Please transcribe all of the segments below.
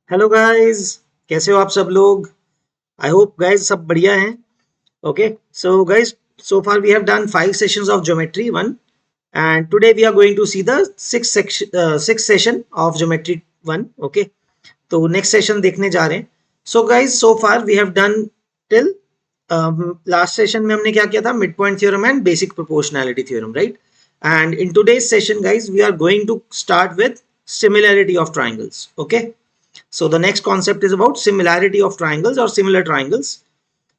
Hello guys, कैसे हो आप सब लोग। आई होप गाइस सब बढ़िया हैं। Okay, so guys, so far we have done 5 sessions of geometry 1, and today we are going to see the sixth session of geometry 1. Okay, तो next session देखने जा रहे हैं। So guys, so far we have done till last session में हमने क्या किया था, mid point theorem and basic proportionality theorem, right. And in today's session guys we are going to start with similarity of triangles. Okay, so the next concept is about similarity of triangles or similar triangles.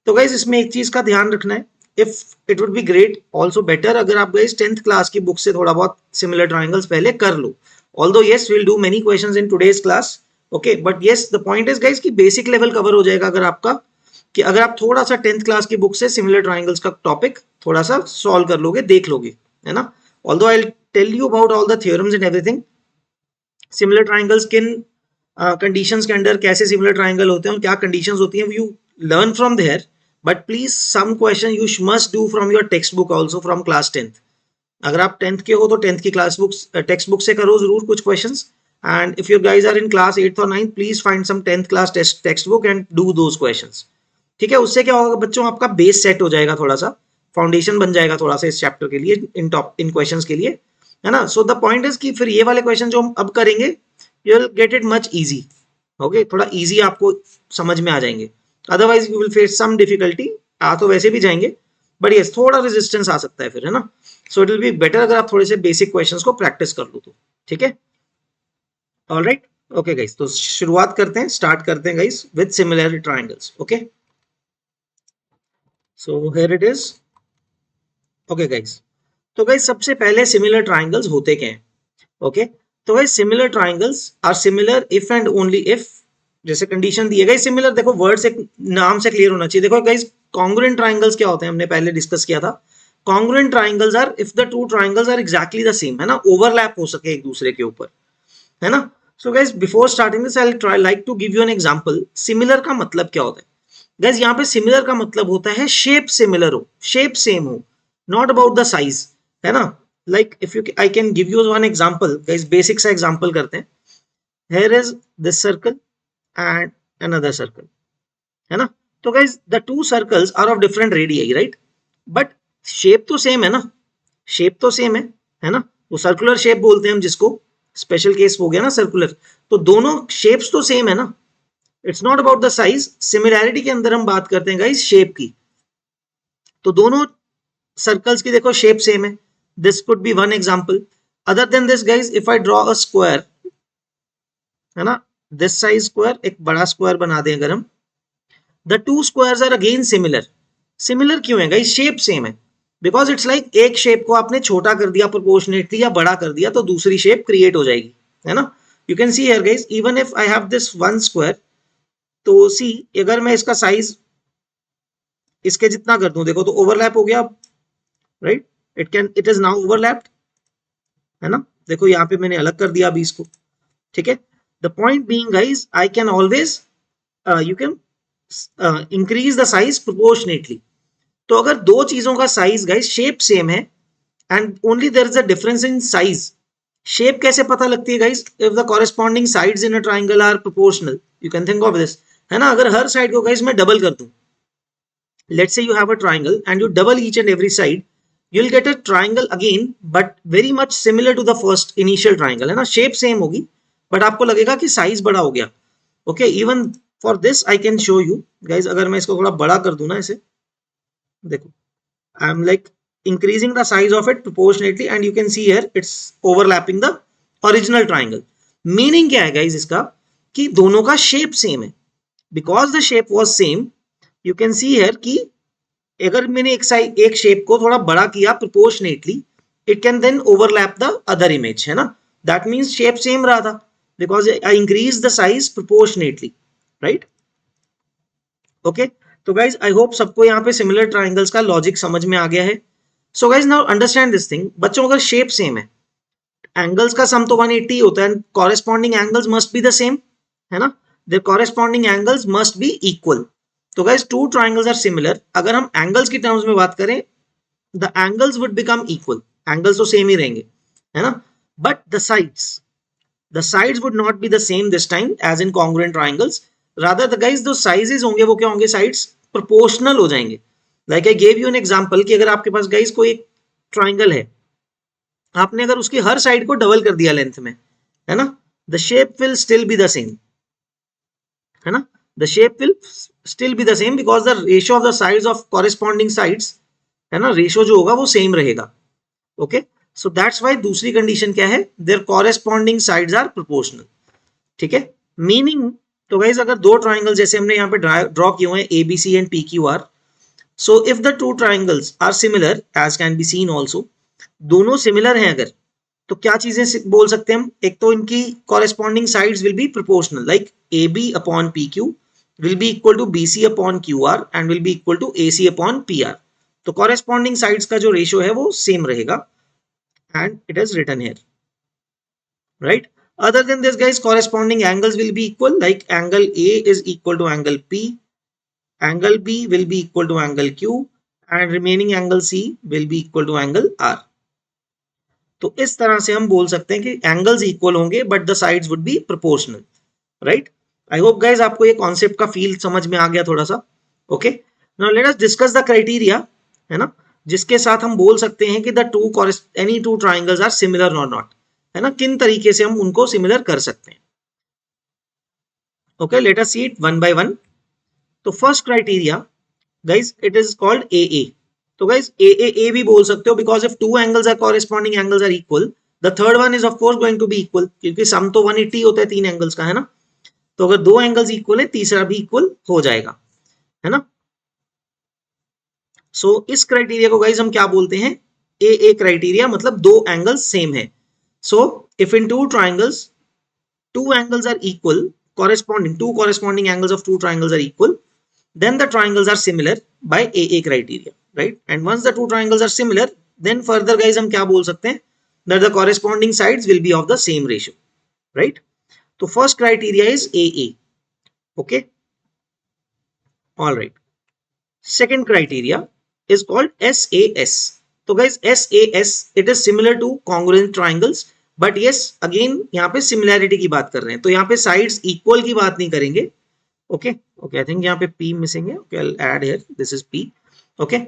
तो guys इसमें एक चीज का ध्यान रखना है, if it would be great also better अगर आप गाइज 10th क्लास की बुक से थोड़ा बहुत सिमिलर ट्राइंगल्स पहले कर लो। Although yes will do many questions in today's class. Okay, but yes the point is guys कि बेसिक लेवल कवर हो जाएगा अगर आपका, कि अगर आप थोड़ा सा 10th क्लास की बुक से सिमिलर ट्राइंगल्स का टॉपिक थोड़ा सा सॉल्व कर लोगे, देख लोगे, है ना। Although I will tell you about all the theorems and everything, similar triangles किन कंडीशंस के अंडर कैसे सिमिलर ट्राइंगल होते हैं और क्या कंडीशंस होती हैं, you learn from there. But please some question you must do from your text book also from class 10th। अगर आप 10th के हो तो 10th की क्लास बुक टेक्स्ट बुक से करो जरूर कुछ questions. And if you guys are in class 8th और 9th, please find some 10th class text book and do those questions. ठीक है, उससे क्या होगा बच्चों, आपका बेस सेट हो जाएगा, थोड़ा सा फाउंडेशन बन जाएगा थोड़ा सा इस चैप्टर के लिए, इन क्वेश्चंस के लिए, है ना। सो द पॉइंट इज कि फिर ये वाले क्वेश्चन जो हम अब करेंगे, you will get it much easy. Okay, थोड़ा इजी आपको समझ में आ जाएंगे। Otherwise you will face some difficulty, आ तो वैसे भी जाएंगे, बट यस थोड़ा रेजिस्टेंस आ सकता है फिर, है ना। So it will be better अगर आप थोड़े से बेसिक क्वेश्चंस को प्रैक्टिस कर लो तो। ठीक है, ऑलराइट। ओके गाइस, तो शुरुआत करते हैं, स्टार्ट करते हैं guys with similar triangles. Okay, so here it is. Okay guys, तो गाइस सबसे पहले सिमिलर ट्राइंगल्स होते क्या हैं। ओके, तो guys similar triangles are similar if and only if, जैसे कंडीशन दी है गाइस, सिमिलर देखो वर्ड से नाम से क्लियर होना चाहिए। देखो गाइस, कॉन्ग्रुएंट ट्राइंगल्स क्या होते हैं, हमने पहले डिस्कस किया था। Congruent triangles are if the two triangles are exactly the same, है ना, ओवरलैप हो सके एक दूसरे के ऊपर, है ना। So guys before starting this I will try like to give you an example. Similar का मतलब क्या होता है गाइस, यहाँ पे सिमिलर का मतलब होता है शेप सिमिलर हो, शेप सेम हो, नॉट अबाउट द साइज, है ना। Like if you I can give you one example guys, basic सा एग्जांपल करते हैं। Here is this circle and another circle, है ना। तो guys the two circles are of different radii, right, but shape तो same है ना, shape तो सेम है ना। वो सर्कुलर शेप बोलते हैं हम जिसको, स्पेशल केस हो गया ना सर्कुलर। तो दोनों शेप्स तो सेम है ना, it's not about the size. Similarity के अंदर हम बात करते हैं गाइस शेप की, तो दोनों सर्कल्स की देखो शेप सेम है। This could be one example. Other than this guys, if I draw a square, है ना, दिस साइज स्क्वायर, एक बड़ा स्क्वायर बना दें अगर हम, the two squares are again similar. Similar क्यों है गाइस, शेप सेम है। बिकॉज इट्स लाइक एक शेप को आपने छोटा कर दिया प्रोपोर्शनेटली या बड़ा कर दिया तो दूसरी शेप क्रिएट हो जाएगी, है ना। You can see here guys, even if I have this one square, तो सी अगर मैं इसका साइज इसके जितना कर दूं, देखो तो ओवरलैप हो गया, right. It is now overlapped, है ना। देखो यहाँ पे मैंने अलग कर दिया अभी इसको, ठीक है। The point being guys, I can always you can increase the size proportionately. तो अगर दो चीजों का साइज गाइस शेप सेम है and only there is a difference in size, shape कैसे पता लगती है guys, if the corresponding sides in a triangle are proportional, you can think of this, है ना। अगर हर साइड को गाइस मैं डबल कर दूं, let's say you have a triangle and you double each and every side, you'll get a triangle again but very much similar to the first initial triangle, है ना। शेप सेम होगी but आपको लगेगा कि size बड़ा हो गया। Okay, even for this I can show you guys, अगर मैं इसको थोड़ा बड़ा कर दूं ना ऐसे, देखो I am like increasing the size of it proportionately and you can see here it's overlapping the original triangle. Meaning क्या है गाइज इसका, कि दोनों का शेप सेम है। Because the shape was same, you can see here कि अगर मैंने एक शेप को थोड़ा बड़ा किया proportionately, it can then overlap the other image, है ना। दैट मीन्स शेप सेम रहा था because I increase the size proportionately, right. Okay, तो गाइज आई होप सबको यहाँ पे सिमिलर ट्राइंगल्स का लॉजिक समझ में आ गया है। So guys now understand this thing बच्चों, अगर शेप सेम है, एंगल्स का सम तो 180 होता है, corresponding angles must be the same, है ना। The corresponding angles must be equal. तो guys two triangles are similar, अगर हम एंगल्स की टर्म्स में बात करें, the angles would become equal, angles तो सेम ही रहेंगे, है ना। But the sides, The sides would not be the same this time as in congruent triangles. Rather the guys जो sizes होंगे वो क्या होंगे, sides proportional हो जाएंगे. Like I gave you an example कि अगर आपके पास guys कोई एक triangle है, आपने अगर उसकी हर साइड को डबल कर दिया लेंथ में, है ना, the shape will still be the same, है ना, the shape will still be the same because the ratio of the sides of corresponding sides, है ना, रेशियो जो होगा वो सेम रहेगा. ओके, सो दैट्स वाई दूसरी कंडीशन क्या है, there corresponding sides are proportional. ठीक है, मीनिंग तो गाइज अगर दो ट्राइंगल जैसे हमने यहाँ पे ड्रॉ किए हुए हैं A B C and P Q R, so if the two triangles are similar as can be seen also, दोनों सिमिलर हैं अगर, तो क्या चीजें बोल सकते हैं हम, एक तो इनकी corresponding sides will be proportional, like A B upon P Q will be equal to BC upon QR and will be equal to AC upon PR. तो corresponding sides का जो ratio है वो same रहेगा and it is written here, right? Other than this guys, corresponding angles will be equal, like angle A is equal to angle P, angle B will be equal to angle Q and remaining angle C will be equal to angle R. तो इस तरह से हम बोल सकते हैं कि angles equal होंगे but the sides would be proportional, right? I hope guys आपको ये कॉन्सेप्ट का फील समझ में आ गया थोड़ा सा. Okay, now let us discuss the criteria, है ना, जिसके साथ हम बोल सकते हैं कि the any two triangles are similar और नॉट, है ना, किन तरीके से हम उनको सिमिलर कर सकते हैं. Okay, let us see it one by one. तो first criteria guys it is called A A. तो गाइज ए भी बोल सकते हो because if two angles are corresponding angles are equal, the third one is of course going to be equal, क्योंकि sum तो 180 होता है तीन एंगल्स का, है ना. तो अगर दो एंगल्स इक्वल है तीसरा भी इक्वल हो जाएगा, है ना. सो इस क्राइटेरिया को गाइज हम क्या बोलते हैं, ए ए क्राइटेरिया, मतलब दो एंगल्स सेम है. So if in two triangles two angles are equal, two corresponding angles of two triangles are equal, then the triangles are similar by AA criteria, right? And once the two triangles are similar, then further guys हम क्या बोल सकते हैं, that the corresponding sides will be of the same ratio, right? तो first criteria is AA. Okay, all right. Second criteria is called SAS. तो guys SAS it is similar to congruent triangles, but yes again यहाँ पे similarity की बात कर रहे हैं, तो यहाँ पे साइड्स इक्वल की बात नहीं करेंगे. ओके ओके, आई थिंक यहाँ पे P मिसिंग है. Okay, I will add here, this is P. Okay,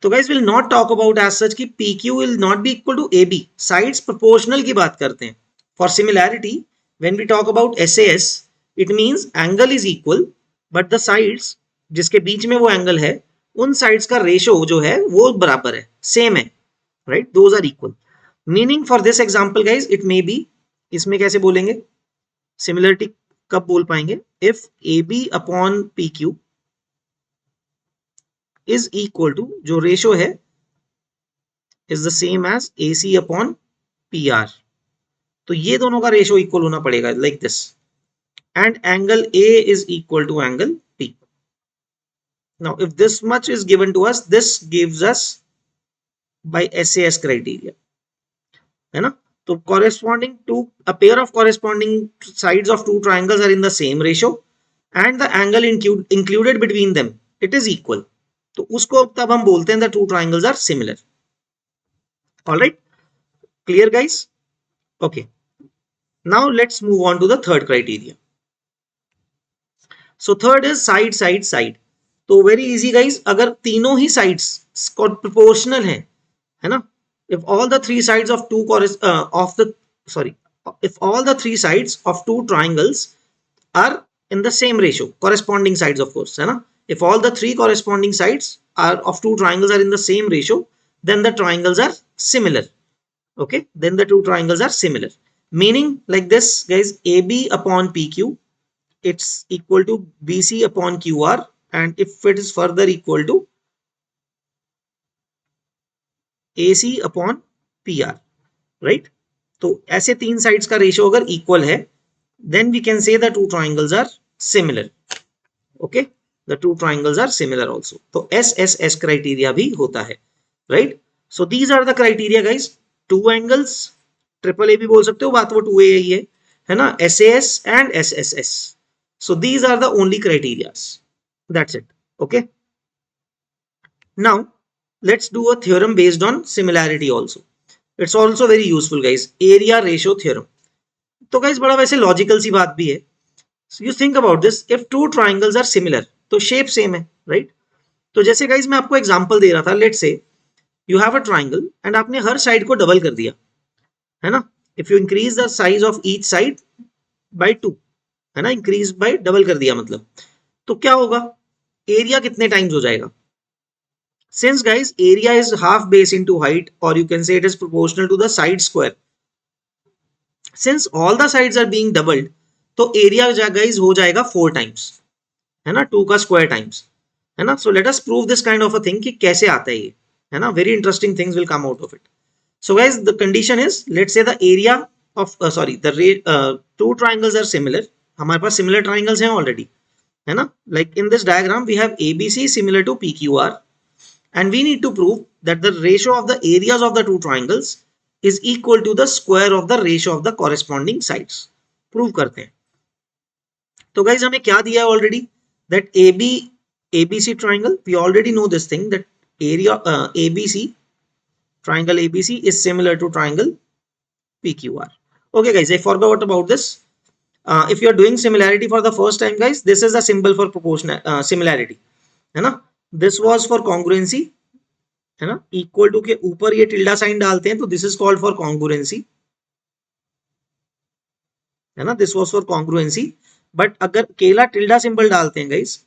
तो guys will not talk about as such कि PQ will not be equal to AB. Sides proportional की बात करते हैं. For similarity when we talk about SAS it means angle is equal but the sides जिसके बीच में वो angle है उन साइड्स का रेशियो जो है वो बराबर है, सेम है, right, those are equal. Meaning for this example guys it may be, इसमें कैसे बोलेंगे सिमिलरिटी कब बोल पाएंगे, if A B upon P Q is equal to, जो रेशियो है is the same as A C upon P R. तो ये दोनों का रेशियो इक्वल होना पड़ेगा like this, and angle A is equal to angle P. Now if this much is given to us, this gives us by SAS criteria, है ना. तो corresponding to a pair of corresponding sides of two triangles are in the same ratio and the angle included between them it is equal. तो उसको तब हम बोलते हैं the two triangles are similar. All right, clear guys? Okay, now let's move on to the third criteria. So third is side side side. तो very easy guys, अगर तीनों ही sides proportional है ना, if all the three sides of if all the three sides of two triangles are in the same ratio, corresponding sides of course, है ना, if all the three corresponding sides are of two triangles are in the same ratio, then the triangles are similar. Okay, then the two triangles are similar, meaning like this guys, AB upon PQ it's equal to BC upon QR, and if it is further equal to AC upon PR, right. तो ऐसे तीन sides का ratio अगर equal है, then we can say the two triangles are similar. Okay, the two triangles are similar also. तो SSS criteria भी होता है, right. So these are the criteria guys. Two angles, triple A भी बोल सकते हो, बात वो 2A ही है ना, SAS एंड SSS. So these are the only criterias, that's it. Okay, now let's do a theorem based on similarity also. It's also very useful guys, area ratio theorem. तो गाइस बड़ा वैसे लॉजिकल सी बात भी है. You think about this, if two triangles are similar तो shape same है, right? तो जैसे गाइस मैं आपको एग्जांपल दे रहा था, let's say you have a triangle and आपने हर साइड को डबल कर दिया, है ना? If you increase the size of each side by 2, है ना, इंक्रीज बाय डबल कर दिया मतलब, तो क्या होगा, एरिया कितने टाइम्स हो जाएगा? Since guys area is half base into height, or you can say it is proportional to the side square, since all the sides are being doubled, तो एरिया गाइज हो जाएगा 4 टाइम्स, है ना, 2 का square times, है ना. So let us prove this kind of a thing कि कैसे आता है ये, है ना. Very interesting things will come out of it. So guys the condition is, let's say the area of sorry the two triangles are similar. हमारे पास similar triangles हैं ऑलरेडी, है ना. Like in this diagram we have ABC similar to PQR, and we need to prove that the ratio of the areas of the two triangles is equal to the square of the ratio of the corresponding sides. Prove करते हैं. तो guys हमें क्या दिया है already, that ABC triangle, we already know this thing, that area ABC triangle ABC is similar to triangle PQR. Okay guys, I forgot about this. If you are doing similarity for the first time guys, this is a symbol for proportional similarity, है ना. This was for congruency, है ना. Equal to के ऊपर ये tilde sign डालते हैं तो this is called for congruency, है ना. This was for congruency. But अगर केला टिल्डा सिंबल डालते हैं गाइस,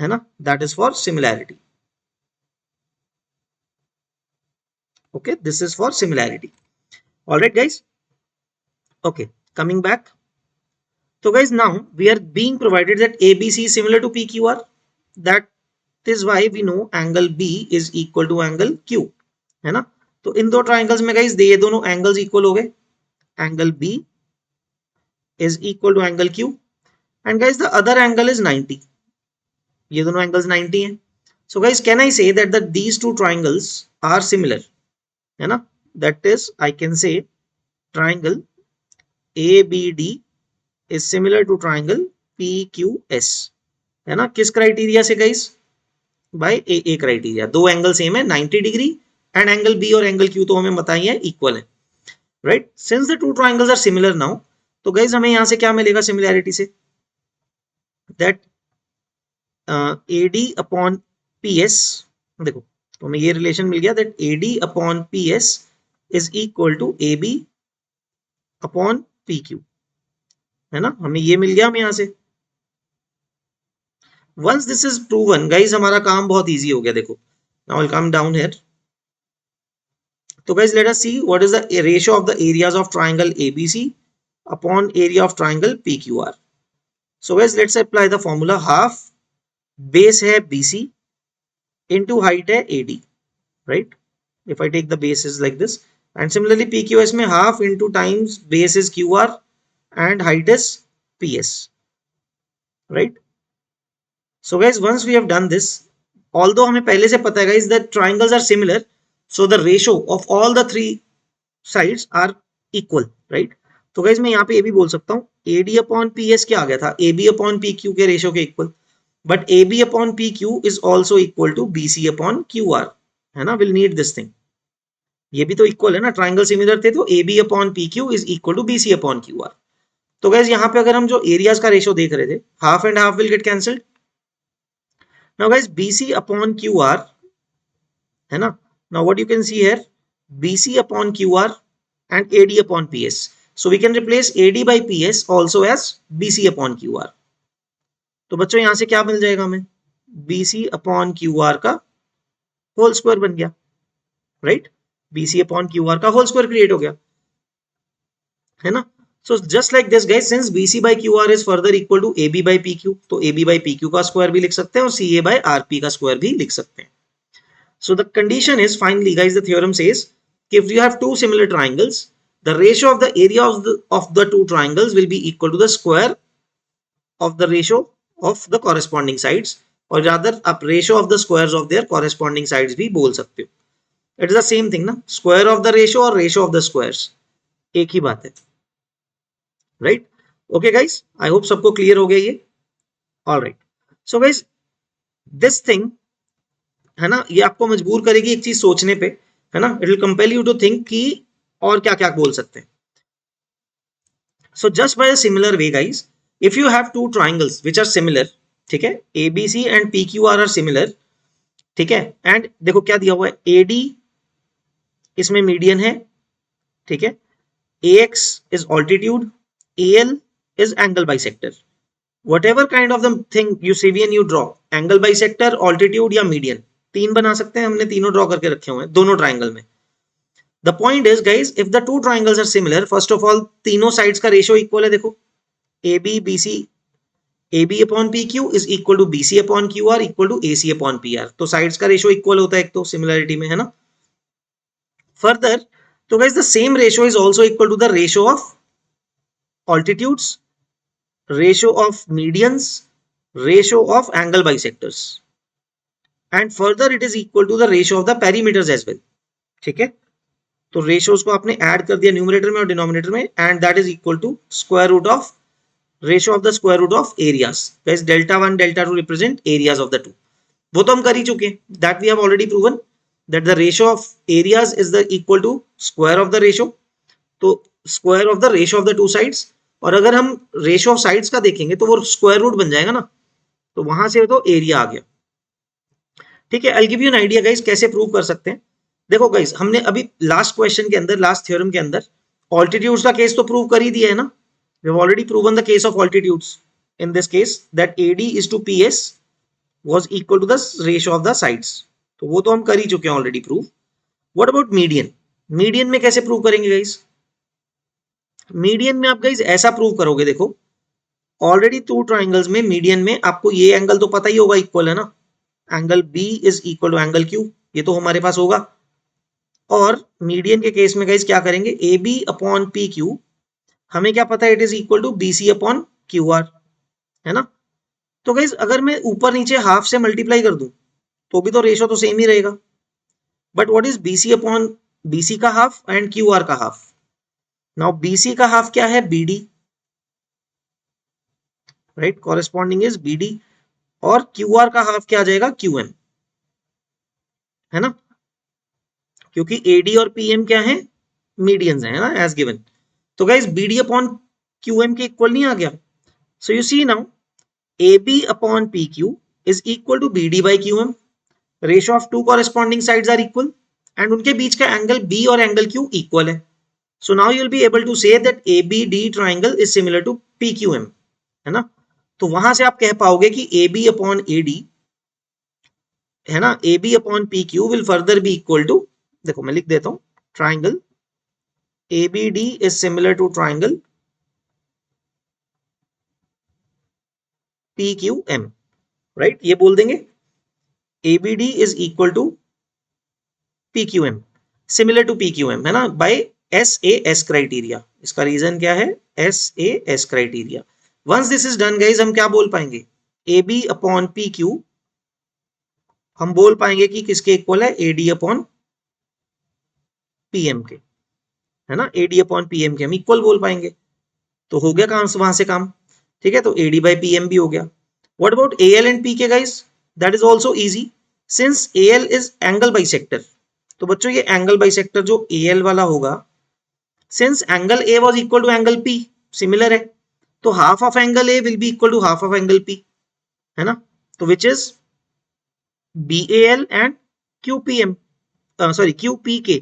है ना, that is for similarity. Okay, this is for similarity. Alright guys. Okay, coming back. तो guys now we are being provided that ABC is similar to PQR. That is why we know angle B is equal to angle Q, है ना. तो इन दो triangles में guys ये दोनों angles equal हो गए. Angle B is equal to angle Q, and guys the other angle is 90. ये दोनों एंगल्स 90 हैं. So guys can I say that these two triangles are similar, है ना. That is I can say triangle ABD is similar to triangle PQS, है ना. किस criteria से guys? By A criteria. दो एंगल सेम है 90 degree, and angle B और angle Q तो हमें बताइए है इक्वल है, right. Since the two triangles are similar now, तो गाइस हमें यहां से क्या मिलेगा सिमिलैरिटी से, दैट AD अपॉन PS, देखो तो हमें ये रिलेशन मिल गया that AD upon PS is equal to AB upon PQ, है ना. हमें ये मिल गया हमें यहां से. Once this is proven guys हमारा काम बहुत इजी हो गया. देखो now will come down here. तो guys let us see what is the ratio of the areas of triangle ABC upon area of triangle PQR. So guys let's apply the formula. Half base है BC into height है AD, right? If I take the bases like this, and similarly PQS में half into times base is QR and height is PS, right? So guys once we have done this, although हमें पहले से पता है guys that triangles are similar, so the ratio of all the three sides are equal, right? तो guys मैं यहाँ पे ये भी बोल सकता हूँ AD अपॉन PS क्या आ गया था, AB अपॉन PQ के रेशियो के equal. But AB upon PQ is also equal to BC upon QR, है ना. Will need this thing. ये भी तो इक्वल है ना, ट्राइंगल सिमिलर थे तो AB upon PQ is equal to BC upon QR. तो गाइज यहाँ पे अगर हम जो एरियाज का रेशियो देख रहे थे, half and half will get cancelled. Now guys BC upon QR, है ना. Now what you can see here, BC upon QR and AD upon PS. So we can replace AD by PS also as BC upon QR. तो बच्चों यहां से क्या मिल जाएगा हमें, BC upon QR का होल स्क्वायर बन गया, राइट. BC upon QR का होल स्क्वायर क्रिएट हो गया, है ना. So just like this guys, since BC by QR is further equal to AB by PQ, तो AB by PQ का स्क्वायर भी लिख सकते हैं और CA by RP का स्क्वायर भी लिख सकते हैं. So the condition is, finally guys, the theorem says if you have two similar triangles, the ratio of the area of the two triangles will be equal to the square of the ratio of the corresponding sides, or rather आप ratio of the squares of their corresponding sides भी बोल सकते हो. It is the same thing ना, square of the ratio और ratio of the squares एक ही बात है, right? Okay guys, I hope सबको clear हो गया ये. All right. So guys, this thing, है ना, ये आपको मजबूर करेगी एक चीज सोचने पे, है ना. It will compel you to think कि और क्या क्या बोल सकते हैं. So just by a similar way guys, if you have two triangles which are similar, ठीक है, ABC and PQR are similar, ठीक है, एंड देखो क्या दिया हुआ है, AD इसमें मीडियन है, ठीक है, AX is altitude, AL is angle bisector. Whatever kind of the thing you see when you draw, angle bisector, altitude या median, तीन बना सकते हैं, हमने तीनों ड्रॉ करके रखे हुए हैं दोनों ट्राइंगल में. The point is guys, if the two triangles are similar, first of all तीनों साइड्स का रेशियो इक्वल है. देखो AB BC, AB upon PQ is equal to BC upon QR equal to AC upon PR. तो sides का ratio equal होता है एक तो सिमिलरिटी में, है ना. Further, तो guys the same ratio is also equal to the ratio of altitudes, ratio of medians, ratio of angle bisectors, and further it is equal to the ratio of the perimeters as well. ठीक है, तो ratios को आपने add कर दिया numerator में और denominator में, and that is equal to square root of ratio of the square root of areas. Guys delta 1 delta 2 represent areas of the two. वो तो हम कर ही चुके हैं, that we have already proven that the ratio of areas is the equal to square of the ratio. तो square of the ratio of the two sides, और अगर हम रेशियो ऑफ साइड्स का देखेंगे तो वो स्क्वायर रूट बन जाएगा ना, तो वहां से तो एरिया आ गया. ठीक है, I give you an idea guys कैसे प्रूव कर सकते हैं. देखो गाइस, हमने अभी लास्ट क्वेश्चन के अंदर, लास्ट थ्योरम के अंदर ऑल्टीट्यूड्स का केस तो प्रूव कर ही दिया है ना. We have already proven the case of altitudes. In this case that AD is to PS was equal to the ratio of the sides. तो वो तो हम कर ही चुके हैं already prove. What about median? Median में कैसे प्रूव करेंगे गाइस? मीडियन में आप गाइस ऐसा प्रूव करोगे, देखो ऑलरेडी टू ट्राइंगल्स में मीडियन में आपको ये एंगल तो पता ही होगा इक्वल है ना, angle B is equal to angle Q, ये तो हमारे पास होगा. और मीडियन के केस में गाइस क्या करेंगे, AB अपॉन PQ, हमें क्या पता है, it is equal to BC upon QR, है ना. तो गाइस अगर मैं ऊपर नीचे हाफ से मल्टीप्लाई कर दूं तो भी तो रेशियो तो सेम ही रहेगा. But what is BC upon BC का हाफ एंड QR का हाफ? नाउ BC का हाफ क्या है, BD, right, corresponding is BD, और QR का हाफ क्या आ जाएगा, QM, है ना, क्योंकि AD और PM क्या है, मीडियंस है ना, एज गिवन. तो गाइस BD अपॉन QM के इक्वल नहीं आ गया. So you see now AB upon PQ is equal to BD by QM. Ratio of two corresponding sides are equal, and उनके बीच का एंगल B और एंगल Q इक्वल है. So now you will be able to say that ABD triangle is similar to PQM, है ना. तो वहां से आप कह पाओगे कि AB अपॉन AD, है ना, AB upon PQ will further be equal to, देखो मैं लिख देता हूं, triangle ABD is similar to triangle PQM, right? ये बोल देंगे ABD is equal to PQM, similar to PQM, है ना, by SAS criteria. इसका रीजन क्या है, SAS criteria. Once this is done guys, हम क्या बोल पाएंगे, AB अपॉन PQ हम बोल पाएंगे कि किसके इक्वल है, AD अपॉन PM के, है ना, AD अपॉन PM के हम इक्वल बोल पाएंगे. तो हो गया काम, वहां से काम. ठीक है, तो AD बाई PM भी हो गया. What about AL and PK guys? That is also easy, since AL is angle bisector. तो बच्चों ये एंगल बाइसेक्टर जो AL वाला होगा, since angle A was equal to angle P, similar है, तो half of angle A will be equal to half of angle P, है ना. तो which is BAL and QPM, sorry QPK.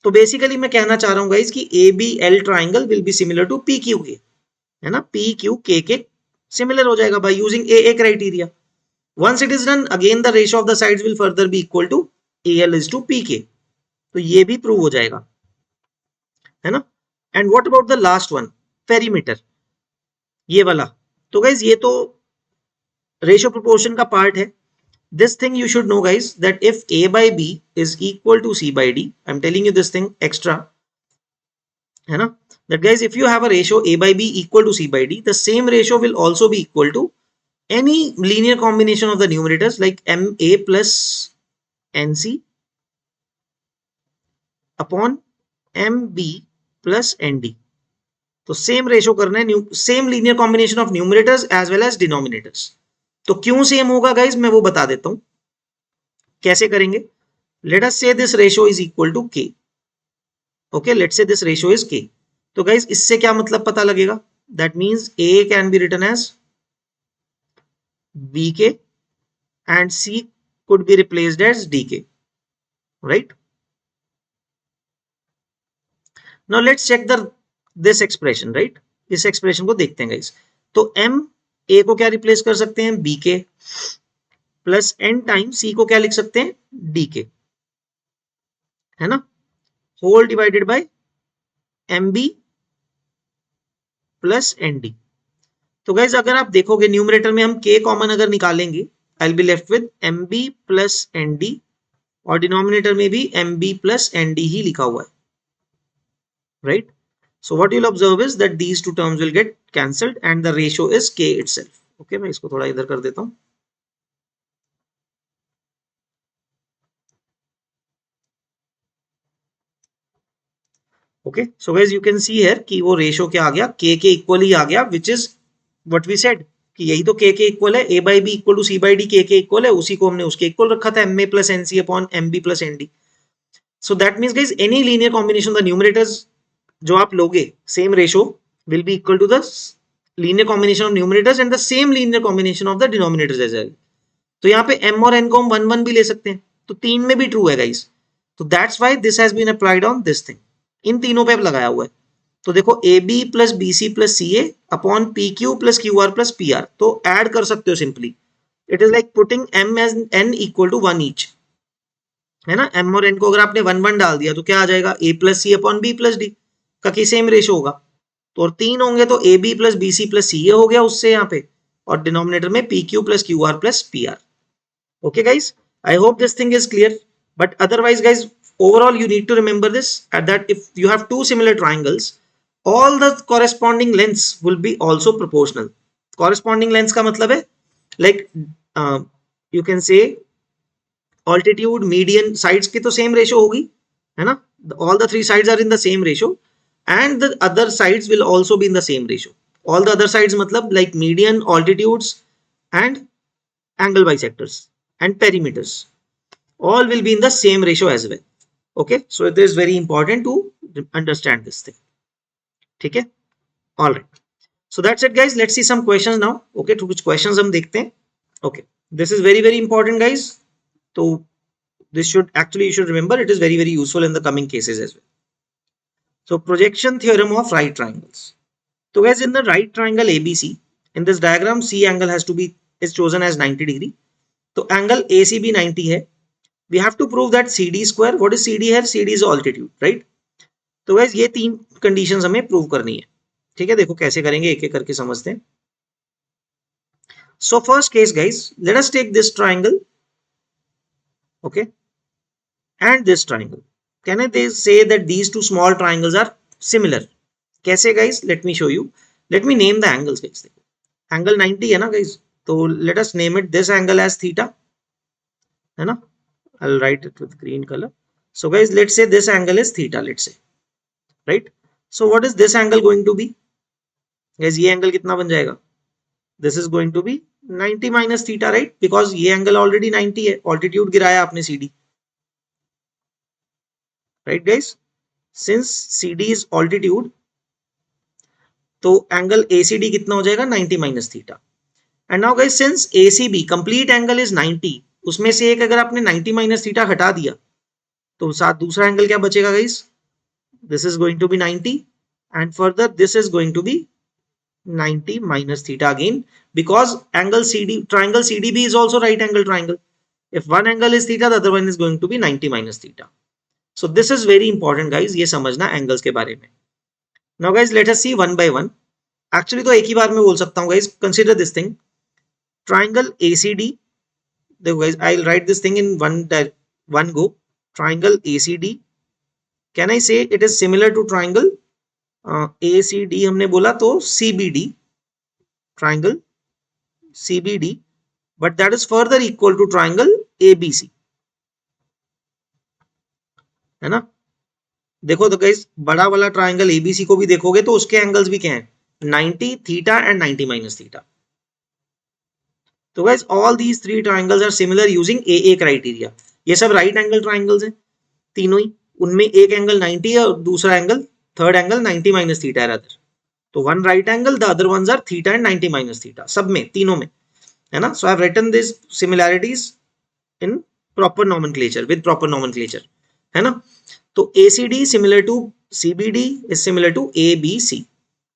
तो basically मैं कहना चाह रहा हूं गाइस कि ABL triangle will be similar to PQK, है ना, PQK के सिमिलर हो जाएगा by using AA criteria. Once it is done, again the ratio of the sides will further be equal to AL is to PK. तो ये भी prove हो जाएगा, है ना. And what about the last one, perimeter, ये वाला. तो गाइस ये तो रेशियो प्रोपोर्शन का पार्ट है. This thing you should know guys, that if A by B is equal to C by D, I'm telling you this thing extra, है ना, that guys if you have a ratio A by B equal to C by D, the same ratio will also be equal to any linear combination of the numerators like MA plus NC upon MB plus ND. तो same ratio करना है, same linear combination of numerators as well as denominators. तो क्यों same होगा guys, मैं वो बता देता हूं कैसे करेंगे. Let us say this ratio is equal to K. Okay, let's say this ratio is K. तो गाइज इससे क्या मतलब पता लगेगा? That means A can be written as B K and C could be replaced as dk, right? Now let's check the this expression, right? इस expression को देखते हैं गाइस। तो m a को क्या रिप्लेस कर सकते हैं? b के प्लस n टाइम c को क्या लिख सकते हैं? d के, है ना, whole divided by mb plus nd। तो गाइज अगर आप देखोगे न्यूमरेटर में हम k कॉमन अगर निकालेंगे, I will be left with mb plus nd, और डिनोमिनेटर में भी mb प्लस nd ही लिखा हुआ है, right? So what you'll observe is that these two terms will get cancelled and the ratio is k itself. Okay, मैं इसको थोड़ा इधर कर देता हूं। Okay, so guys you can see here कि वो रेशियो क्या आ गया, k के इक्वल ही आ गया, which is what we said कि यही तो k के इक्वल है, a by b equal to c by d k के इक्वल है, उसी को हमने उसके इक्वल रखा था ma plus nc upon mb plus nd। So that means guys any linear combination of the numerators जो आप लोगे, same ratio will be equal to the linear combination of numerators and the same linear combination of the denominators as well। तो यहाँ पे m और n को हम 1 1 भी ले सकते हैं, तो तीन में भी ट्रू है गाइस। तो that's why this has been applied on this thing, इन तीनों पे लगाया हुआ है। तो देखो A B plus B C plus C A upon P Q plus Q R plus P R, तो ऐड कर सकते हो simply. It is like putting m as n equal to 1 each, है ना। m और n को अगर आपने 1 1 डाल दिया तो क्या आ जाएगा, a plus c upon b plus d का की सेम रेशियो होगा। तो और तीन होंगे तो A B plus B C plus C A हो गया उससे यहाँ पे, और डिनोमिनेटर में P Q plus Q R plus P R. Okay guys, I hope this thing is clear, but otherwise guys overall you need to remember this, at that if you have two similar triangles, all the corresponding lengths will be also proportional। corresponding lengths का मतलब है like you can say altitude, median, sides की तो same ratio होगी, है ना, all the three sides are in the same ratio and the other sides will also be in the same ratio। all the other sides मतलब like median, altitudes and angle bisectors and perimeters, all will be in the same ratio as well। Okay, so it is very important to understand this thing, ठीक है। all right, so that's it guys, let's see some questions now। okay, तो कुछ questions हम देखते हैं। okay, this is very very important guys, so this should actually you should remember, it is very very useful in the coming cases as well। so projection theorem of right triangles। so guys in the right triangle abc, in this diagram c angle has to be is chosen as 90 degree, तो angle ACB 90 है। We have to prove that CD square, what is CD है, CD is altitude, right. तो guys ये तीन conditions हमें prove करनी है, ठीक है। देखो कैसे करेंगे, एक एक करके समझते हैं। So first case guys, let us take this triangle, okay, and this triangle. Can I say that these two small triangles are similar? कैसे guys, let me show you, let me name the angles guys. देखो angle 90 है ना guys, तो let us name it this angle as theta, है ना। I'll write it with green color। so guys let's say this angle is theta, let's say, right। so what is this angle going to be guys? ये angle कितना बन जाएगा? this is going to be 90 minus theta, right, because ये angle already 90 है, altitude गिराया आपने CD, right guys। since CD is altitude, तो angle ACD कितना हो जाएगा? 90 minus theta। and now guys since ACB complete angle is 90, उसमें से एक अगर आपने 90 माइनस थीटा हटा दिया तो साथ दूसरा एंगल क्या बचेगा guys? This is going to be 90 and further this is going to be 90 minus theta again, because angle CD, triangle CDB is also right angle triangle। if one angle is theta, the other one is going to be 90 minus theta। so this is very important guys, ये समझना angles के बारे में। now guys let us see one by one। actually तो एक ही बार में बोल सकता हूँ guys, consider this thing, triangle ACD, देखो guys I'll write this thing in one go। triangle ACD, can I say it is similar to triangle ACD हमने बोला तो CBD, triangle CBD, but that is further equal to triangle ABC, है ना। देखो तो guys बड़ा वाला triangle ABC को भी देखोगे तो उसके एंगल्स भी क्या हैं? 90 थीटा एंड 90 माइनस थीटा। तो guys all these three triangles are similar using AA criteria. ये सब राइट एंगल ट्राइंगल्स हैं तीनों ही, उनमें एक एंगल 90 है और दूसरा angle third angle 90 minus theta है अदर, तो one right angle, the other ones are theta and 90 minus theta, सब में, तीनों में, है ना. So I have written this similarities in proper nomenclature, with proper nomenclature, है ना. तो ACD similar to CBD is similar to ABC.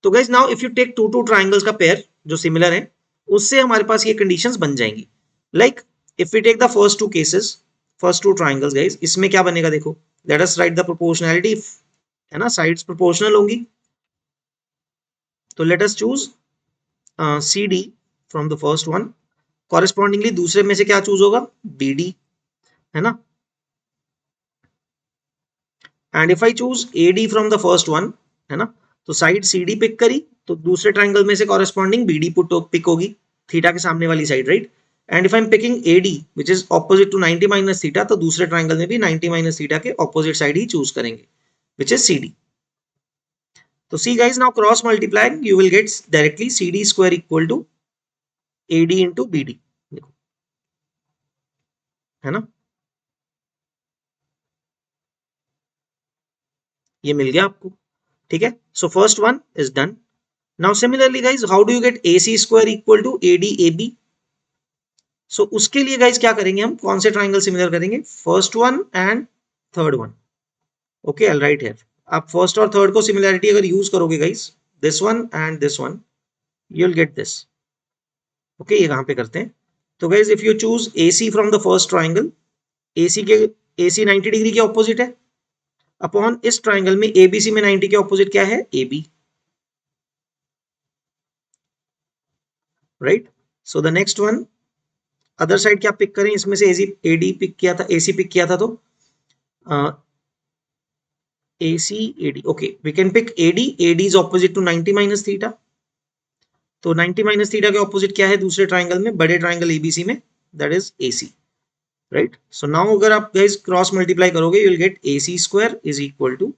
तो guys now if you take two two triangles का पेयर जो सिमिलर है, उससे हमारे पास ये कंडीशंस बन जाएंगी. Like if we take the first two cases, first two triangles guys, इसमें क्या बनेगा देखो, let us write the proportionality, है ना, साइड्स प्रोपोर्शनल होंगी. तो let us choose CD from the first one, correspondingly दूसरे में से क्या चूज होगा, BD, है ना. And if I choose AD from the first one, है ना, तो साइड CD पिक करी, तो दूसरे ट्राइंगल में से कॉरेस्पॉन्डिंग BD पुट पिक होगी, थीटा के सामने वाली side, right. And if I am picking AD which is opposite to 90 minus theta, तो दूसरे ट्राइंगल में भी 90 माइनस थीटा के ऑपोजिट साइड ही चूज करेंगे, विच इज CD. तो see guys, now cross multiplying you will get directly CD square equal to AD into BD, देखो, है ना, ये मिल गया आपको. ठीक है, so first one is done. Now similarly guys, how do you get AC square equal to AD AB. So उसके लिए गाइज क्या करेंगे, हम कौन से ट्राइंगल सिमिलर करेंगे, first one and third one. Okay, I write here. आप first और थर्ड को सिमिलैरिटी अगर यूज करोगे guys, this one and this one, you will get this. Okay, ये कहां पे करते हैं. तो guys if you choose AC from the first triangle, AC के AC 90 डिग्री के ऑपोजिट है, अपॉन इस ट्राइंगल में ABC में 90 के ऑपोजिट क्या है, AB, right. So the next one, other side क्या पिक करें, इसमें से AD पिक किया था, AC पिक किया था, तो AC AD, okay, we can pick AD is opposite to 90 minus theta, तो 90 माइनस थीटा के ऑपोजिट क्या है दूसरे ट्राइंगल में, बड़े ट्राइंगल ABC में, that is AC, right. So now अगर आप गाइस क्रॉस मल्टीप्लाई करोगे, you will get AC square is equal to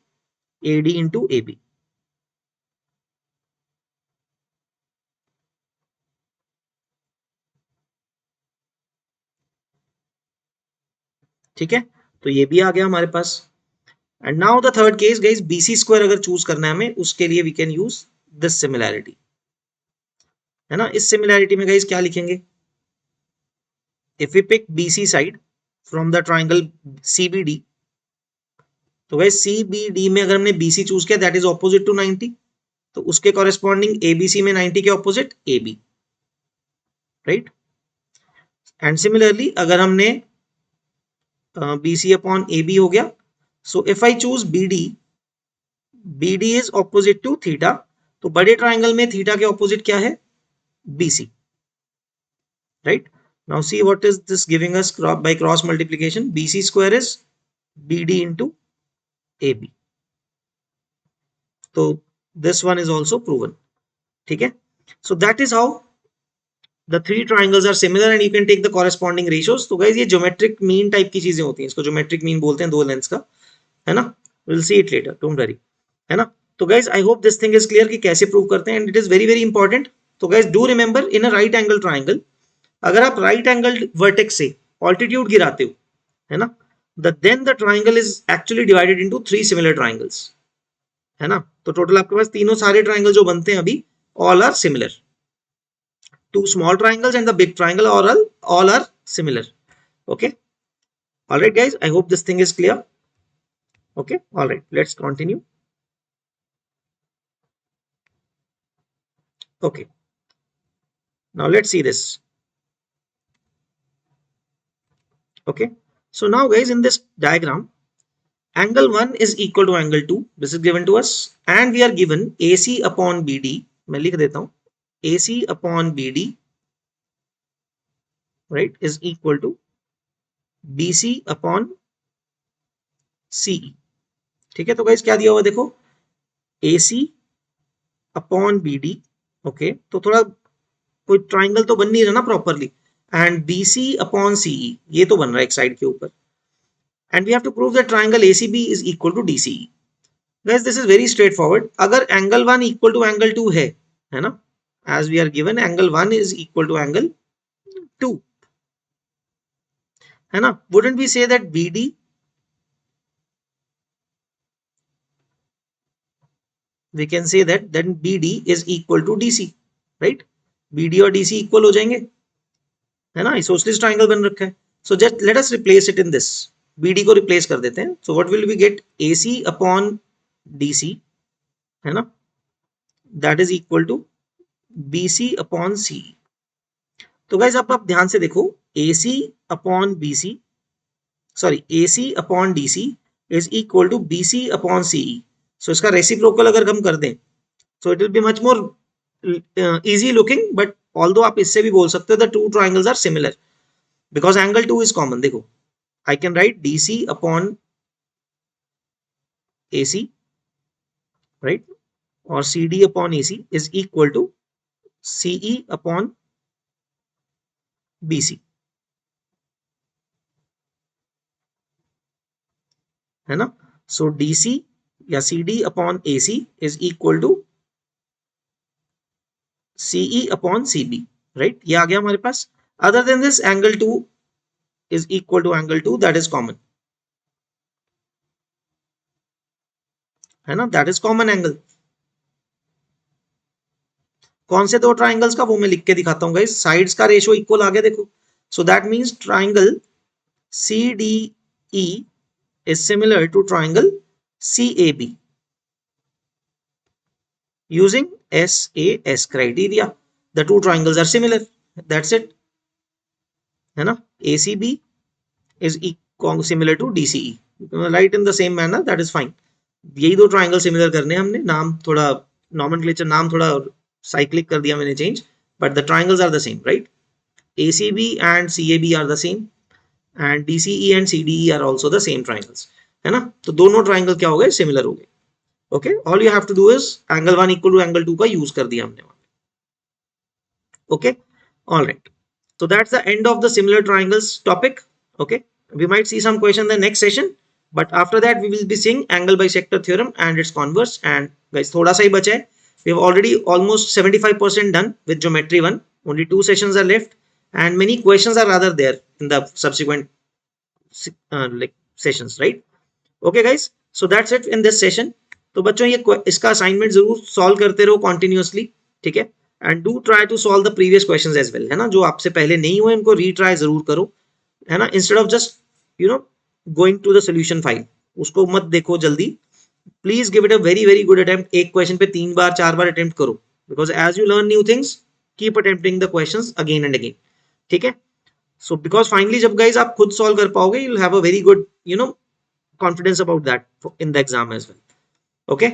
AD into AB. ठीक है, तो ये भी आ गया हमारे पास. And now the third case guys, BC square अगर चूज करना है हमें, उसके लिए we can use this similarity, है ना. इस सिमिलैरिटी में गाइस क्या लिखेंगे, if we pick BC side from the triangle CBD, तो गाइस CBD में अगर हमने BC चूज किया, दैट इज ऑपोजिट टू 90, तो उसके कॉरेस्पॉन्डिंग ABC में 90 के opposite AB, right. And similarly अगर हमने BC अपॉन AB हो गया, so if I choose BD is opposite to theta, तो बड़े ट्राइंगल में थीटा के ऑपोजिट क्या है, BC, right. Now see what is this giving us by cross multiplication, BC square is BD into AB, तो this one is also proven. ठीक है, so that is how the three triangles are similar and you can take the corresponding ratios. तो guys ये geometric mean type की चीजें होती हैं, इसको geometric mean बोलते हैं दो लेंस का, है ना. we'll see it later, don't worry, है ना. तो guys I hope this thing is clear कि कैसे प्रूव करते हैं, and it is very very important. तो guys do remember in a right angle triangle, अगर आप right angled vertex से altitude गिराते हो, है ना, then the triangle is actually divided into three similar triangles, है ना. तो टोटल आपके पास तीनों सारे ट्राइंगल जो बनते हैं अभी, all are similar. Two small triangles and the big triangle all are similar. Okay, all right guys, I hope this thing is clear. Okay, all right, let's continue. Okay, now let's see this. Okay, so now guys, in this diagram, angle 1 is equal to angle 2, this is given to us, and we are given AC upon BD. मैं लिख देता हूं, AC upon BD, right, is equal to BC upon CE. ठीक है, तो guys क्या दिया हुआ देखो, AC अपॉन BD. ओके, तो थोड़ा कोई ट्राइंगल तो बन नहीं रहा ना properly, and BC upon CE, ये तो बन रहा है एक साइड के ऊपर, and we have to prove that triangle ACB is equal to DCE. Guys this is very straightforward. अगर एंगल 1 इक्वल टू एंगल 2 है ना, as we are given angle 1 is equal to angle 2, है ना, wouldn't we say that BD we can say that then BD is equal to DC, right? BD और DC equal हो जाएंगे, है ना? isosceles triangle बन रखा है. So just let us replace it in this. BD को replace कर देते हैं. So what will we get? AC upon DC, है ना? That is equal to BC upon CE. तो guys आप ध्यान से देखो, AC upon BC, sorry, AC upon DC is equal to BC upon CE. So इसका रेसिप्रोकल अगर हम कर दें, so it will be much more easy looking, but although आप इससे भी बोल सकते हो the two triangles are similar because angle 2 is common. देखो, I can write DC upon AC, right, or CD upon AC is equal to CE upon BC, है ना? So DC या CD upon AC is equal to CE upon CB, right? ये आ गया हमारे पास. Other than this, angle 2 is equal to angle 2, that is common, है ना? That is common angle. कौन से दो ट्राइंगल्स का वो मैं लिख के दिखाता हूँ गाइस. साइड्स का रेशियो इक्वल आ गया देखो. So that means triangle CDE is similar to triangle CAB using SAS criteria. The two triangles are similar. That's it, है ना? ACB is similar to DCE. Write in the same manner, that is fine. यही दो triangle similar करने हमने. नाम थोड़ा nomenclature, नाम थोड़ा साइक्लिक कर दिया मैंने change, but the triangles are the same, right? ACB and CAB are the same and DCE and CDE are also the same triangles, है ना? तो दोनों ट्राइंगल क्या हो गए? सिमिलर हो गए. Okay, all you have to do is angle 1 equal to angle 2 का यूज कर दिया हमने. Okay, all right. So that's the end of the similar triangles topic. Okay, we might see some question in the next session, but after that we will be seeing angle bisector theorem and its converse. And guys, thoda sa hi bacha hai. We have already almost 75% done with geometry 1. Only 2 sessions are left and many questions are rather there in the subsequent like sessions, right? Okay guys, so that's it in this session. तो बच्चों ये इसका assignment जरूर solve करते रहो continuously, ठीक है? And do try to solve the previous questions as well, है ना? जो आपसे पहले नहीं हुए उनको रीट्राई जरूर करो, है ना? Instead of just going to the solution file, उसको मत देखो जल्दी. Please give it a very very good attempt. एक क्वेश्चन पे 3 बार 4 बार अटेम्प्ट करो, because as you learn new things keep attempting the questions again and again, ठीक है? सो बिकॉज फाइनली जब गाइज आप खुद सॉल्व कर पाओगे, you will have a very good confidence about that in the exam as well. Okay,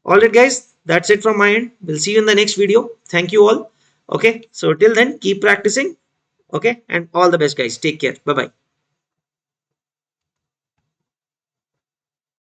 all right guys, that's it from my end. We'll see you in the next video. Thank you all. Okay, so till then keep practicing. Okay, and all the best guys. Take care. Bye bye.